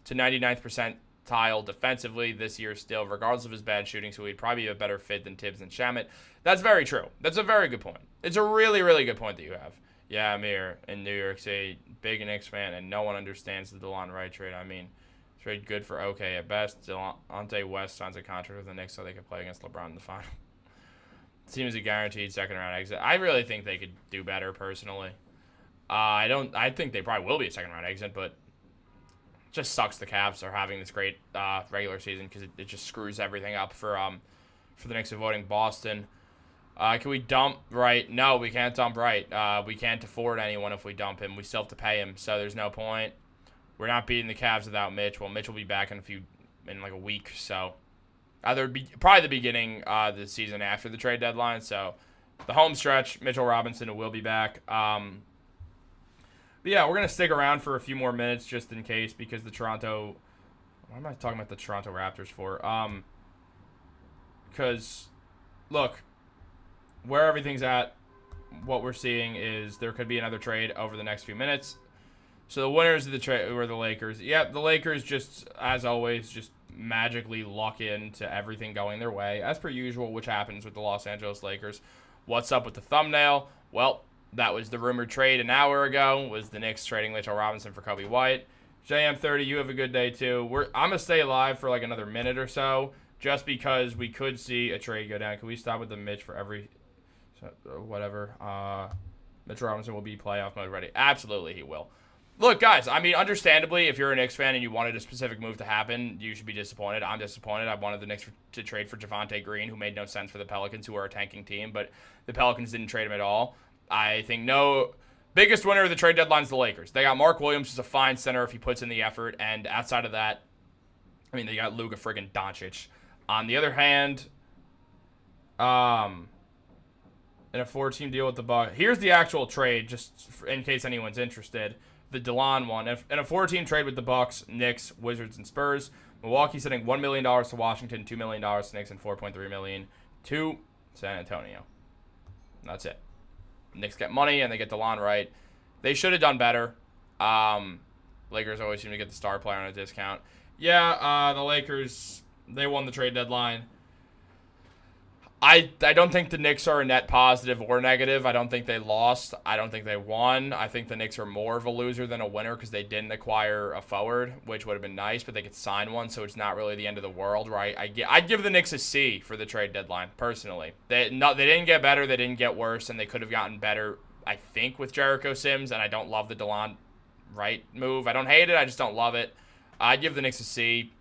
to 99th percentile defensively this year still, regardless of his bad shooting, so he'd probably be a better fit than Tibbs and Shamet. That's very true. That's a very good point. It's a really, really good point that you have. Yeah, I'm here in New York City, big Knicks fan, and no one understands the DeLon Wright trade. I mean, trade good for okay at best. Delonte West signs a contract with the Knicks so they can play against LeBron in the final. Seems a guaranteed second-round exit. I really think they could do better, personally. I think they probably will be a second-round exit, but it just sucks the Cavs are having this great regular season because it just screws everything up for the Knicks avoiding Boston. Can we dump Wright? No, we can't dump Wright. We can't afford anyone if we dump him. We still have to pay him, so there's no point. We're not beating the Cavs without Mitch. Well, Mitch will be back in like a week, so probably the beginning of the season after the trade deadline. So the home stretch, Mitchell Robinson will be back. But yeah, we're going to stick around for a few more minutes just in case because the Toronto... Why am I talking about the Toronto Raptors for? Because, look, where everything's at, what we're seeing is there could be another trade over the next few minutes. So the winners of the trade were the Lakers. Yep, the Lakers just, as always, just magically luck into everything going their way, as per usual, which happens with the Los Angeles Lakers. What's up with the thumbnail? Well, that was the rumored trade an hour ago, was the Knicks trading Mitchell Robinson for Kobe White. JM30, you have a good day, too. I'm going to stay alive for like another minute or so, just because we could see a trade go down. Can we stop with the Mitch for every... whatever. Mitch Robinson will be playoff mode ready. Absolutely, he will. Look, guys, I mean, understandably, if you're a Knicks fan and you wanted a specific move to happen, you should be disappointed. I'm disappointed. I wanted the Knicks to trade for Javonte Green, who made no sense for the Pelicans, who are a tanking team, but the Pelicans didn't trade him at all. I think biggest winner of the trade deadline is the Lakers. They got Mark Williams, who's a fine center if he puts in the effort, and outside of that, I mean, they got Luka friggin' Doncic. On the other hand, in a 4-team deal with the Bucks. Here's the actual trade, just in case anyone's interested. The DeLon one. In a 4-team trade with the Bucks, Knicks, Wizards, and Spurs, Milwaukee's sending $1 million to Washington, $2 million to Knicks, and $4.3 million to San Antonio. And that's it. Knicks get money, and they get DeLon right. They should have done better. Lakers always seem to get the star player on a discount. Yeah, the Lakers, they won the trade deadline. I don't think the Knicks are a net positive or negative. I don't think they lost. I don't think they won. I think the Knicks are more of a loser than a winner because they didn't acquire a forward, which would have been nice, but they could sign one, so it's not really the end of the world, right? I'd give the Knicks a C for the trade deadline, personally. They didn't get better. They didn't get worse, and they could have gotten better, I think, with Jericho Sims, and I don't love the DeLon Wright move. I don't hate it. I just don't love it. I'd give the Knicks a C.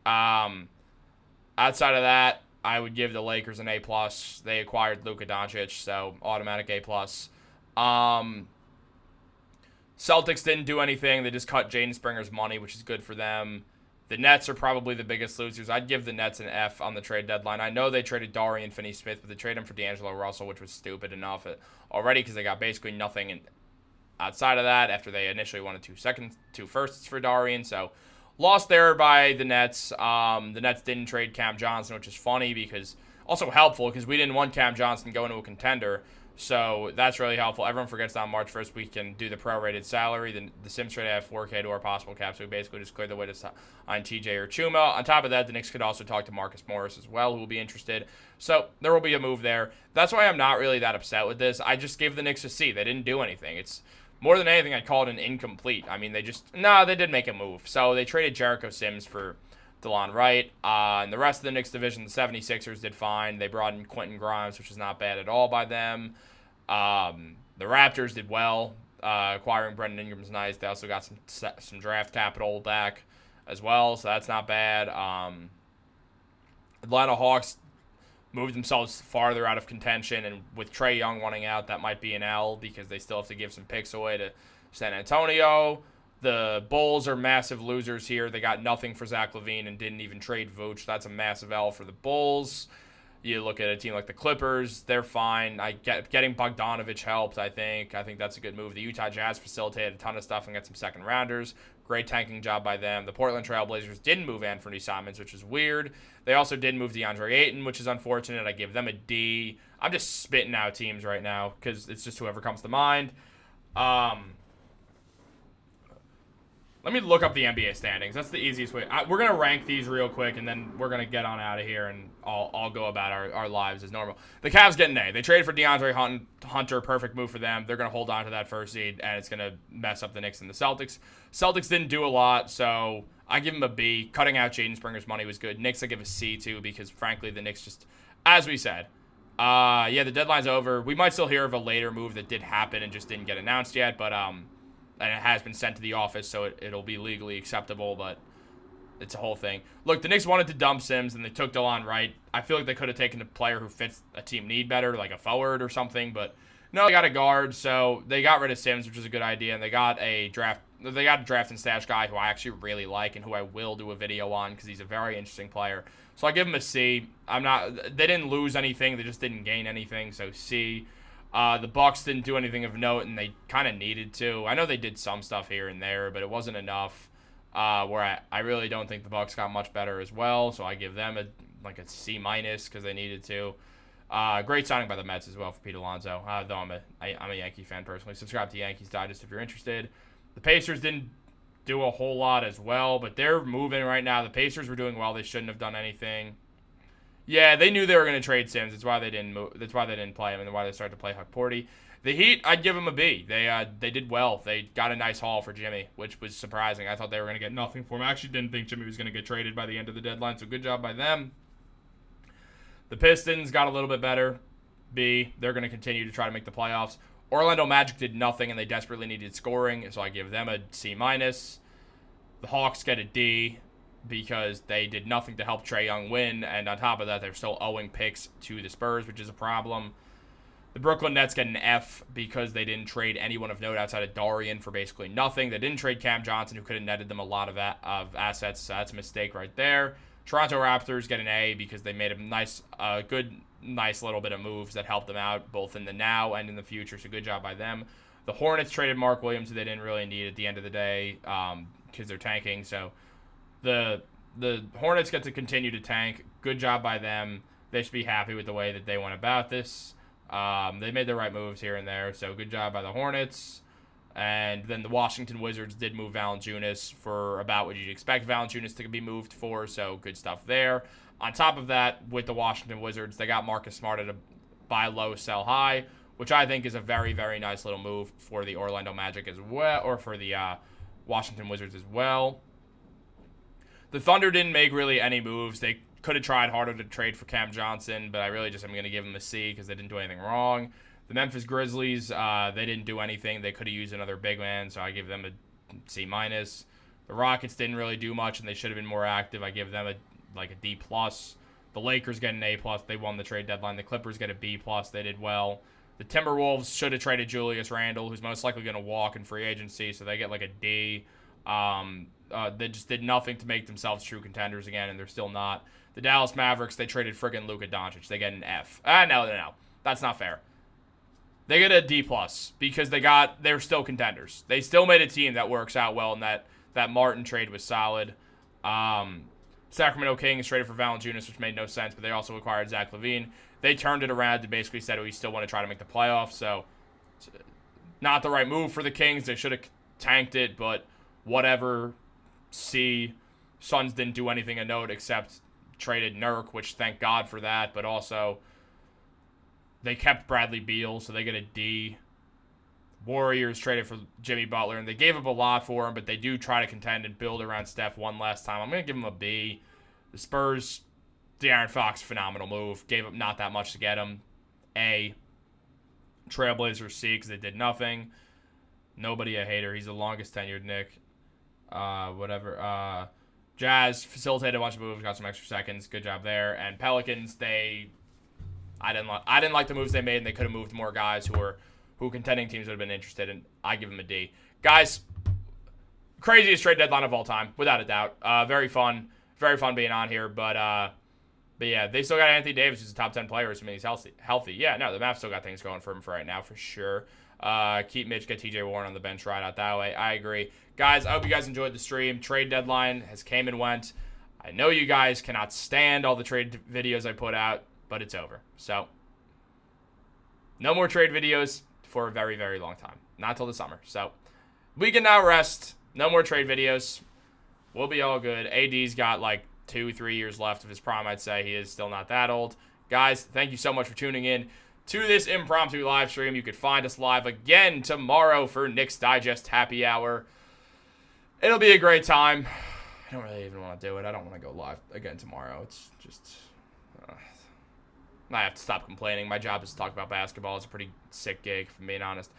Outside of that, I would give the Lakers an A+. They acquired Luka Doncic, so automatic A+. Celtics didn't do anything. They just cut Jaden Springer's money, which is good for them. The Nets are probably the biggest losers. I'd give the Nets an F on the trade deadline. I know they traded Dorian Finney-Smith, but they traded him for D'Angelo Russell, which was stupid enough already because they got basically nothing outside of that after they initially wanted two firsts for Dorian, so... Lost there by the Nets. The Nets didn't trade Cam Johnson, which is funny because also helpful because we didn't want Cam Johnson to go into a contender. So that's really helpful. Everyone forgets that on March 1st we can do the prorated salary. The Sims trade have 4K to our possible cap, so we basically just cleared the way to on TJ or Chuma. On top of that, the Knicks could also talk to Marcus Morris as well, who will be interested. So there will be a move there. That's why I'm not really that upset with this. I just gave the Knicks a C. They didn't do anything. It's more than anything, I'd call it an incomplete. I mean, they did make a move. So they traded Jericho Sims for DeLon Wright. And the rest of the Knicks division, the 76ers did fine. They brought in Quentin Grimes, which is not bad at all by them. The Raptors did well. Acquiring Brendan Ingram's nice. They also got some draft capital back as well, so that's not bad. Atlanta Hawks moved themselves farther out of contention, and with Trae Young wanting out, that might be an L because they still have to give some picks away to San Antonio. The Bulls are massive losers here. They got nothing for Zach LaVine and didn't even trade Vooch. That's a massive L for the Bulls. You look at a team like the Clippers, they're fine. Getting Bogdanovich helped, I think. I think that's a good move. The Utah Jazz facilitated a ton of stuff and got some second rounders. Great tanking job by them. The Portland Trail Blazers didn't move Anthony Simons, which is weird. They also did move DeAndre Ayton, which is unfortunate. I give them a D. I'm just spitting out teams right now because it's just whoever comes to mind. Let me look up the NBA standings. That's the easiest way. We're going to rank these real quick, and then we're going to get on out of here, and I'll go about our lives as normal. The Cavs get an A. They traded for DeAndre Hunter. Perfect move for them. They're going to hold on to that first seed, and it's going to mess up the Knicks and the Celtics. Celtics didn't do a lot, so I give them a B. Cutting out Jaden Springer's money was good. Knicks I give a C, too, because, frankly, the Knicks just, as we said, the deadline's over. We might still hear of a later move that did happen and just didn't get announced yet, but and it has been sent to the office, so it'll be legally acceptable, but it's a whole thing. Look, the Knicks wanted to dump Sims, and they took DeLon Wright. I feel like they could have taken a player who fits a team need better, like a forward or something, but no, they got a guard, so they got rid of Sims, which is a good idea, and they got a draft and stash guy who I actually really like and who I will do a video on because he's a very interesting player. So I give him a C. They didn't lose anything, they just didn't gain anything, so C. The Bucks didn't do anything of note, and they kind of needed to. I know they did some stuff here and there, but it wasn't enough. Where I really don't think the Bucks got much better as well, so I give them a C- because they needed to. Great signing by the Mets as well for Pete Alonso. Though I'm a Yankee fan personally. Subscribe to Yankees Digest if you're interested. The Pacers didn't do a whole lot as well, but they're moving right now. The Pacers were doing well. They shouldn't have done anything. Yeah, they knew they were going to trade Sims. That's why they didn't move. That's why they didn't play him, and why they started to play Huck Porty. The Heat, I'd give them a B. They did well. They got a nice haul for Jimmy, which was surprising. I thought they were going to get nothing for him. I actually didn't think Jimmy was going to get traded by the end of the deadline, so good job by them. The Pistons got a little bit better. B. They're going to continue to try to make the playoffs. Orlando Magic did nothing, and they desperately needed scoring, so I give them a C-. The Hawks get a D because they did nothing to help Trae Young win, and on top of that, they're still owing picks to the Spurs, which is a problem. The Brooklyn Nets get an F because they didn't trade anyone of note outside of Dorian for basically nothing. They didn't trade Cam Johnson, who could have netted them a lot of assets, so that's a mistake right there. Toronto Raptors get an A because they made a nice little bit of moves that helped them out both in the now and in the future, so good job by them. The Hornets traded Mark Williams, who they didn't really need at the end of the day because they're tanking, so the Hornets get to continue to tank. Good job by them. They should be happy with the way that they went about this. They made the right moves here and there, so good job by the Hornets. And then the Washington Wizards did move Valanciunas for about what you'd expect Valanciunas to be moved for, so good stuff there. On top of that, with the Washington Wizards, they got Marcus Smart at a buy low, sell high, which I think is a very, very nice little move for the Orlando Magic as well, or for the Washington Wizards as well. The Thunder didn't make really any moves. They could have tried harder to trade for Cam Johnson, but I really just am going to give them a C because they didn't do anything wrong. The Memphis Grizzlies, they didn't do anything. They could have used another big man, so I give them a C-. The Rockets didn't really do much, and they should have been more active. I give them a D+. The Lakers get an A+. They won the trade deadline. The Clippers get a B+. They did well. The Timberwolves should have traded Julius Randle, who's most likely going to walk in free agency, so they get a D. They just did nothing to make themselves true contenders again, and they're still not. The Dallas Mavericks, they traded friggin' Luka Doncic. They get an F. No. That's not fair. They get a D+ because they're still contenders. They still made a team that works out well, and that Martin trade was solid. Sacramento Kings traded for Valanciunas, which made no sense, but they also acquired Zach LaVine. They turned it around and basically said we still want to try to make the playoffs, so not the right move for the Kings. They should have tanked it, but whatever. C. Suns didn't do anything of note except traded Nurk, which thank God for that, but also they kept Bradley Beal, so they get a D. Warriors traded for Jimmy Butler, and they gave up a lot for him, but they do try to contend and build around Steph one last time. I'm going to give them a B. The Spurs, De'Aaron Fox, phenomenal move. Gave up not that much to get him. A. Trailblazers, C, because they did nothing. Nobody a hater. He's the longest tenured Knick. Jazz facilitated a bunch of moves, got some extra seconds. Good job there. And Pelicans, I didn't like the moves they made, and they could have moved more guys who contending teams would have been interested in. I give them a D. Guys, craziest trade deadline of all time, without a doubt. Very fun being on here, but yeah, they still got Anthony Davis, who's a top 10 player, assuming he's healthy. Yeah, no, the Mavs still got things going for him for right now, for sure. Keep Mitch, get TJ Warren on the bench right out that way. I agree. Guys, I hope you guys enjoyed the stream. Trade deadline has came and went. I know you guys cannot stand all the trade videos I put out, but it's over. So, no more trade videos for a very, very long time. Not till the summer. So, we can now rest. No more trade videos. We'll be all good. AD's got 2-3 years left of his prime, I'd say. He is still not that old. Guys, thank you so much for tuning in to this impromptu live stream. You could find us live again tomorrow for Knicks Digest Happy Hour. It'll be a great time. I don't really even want to do it. I don't want to go live again tomorrow. It's just... I have to stop complaining. My job is to talk about basketball. It's a pretty sick gig, if I'm being honest.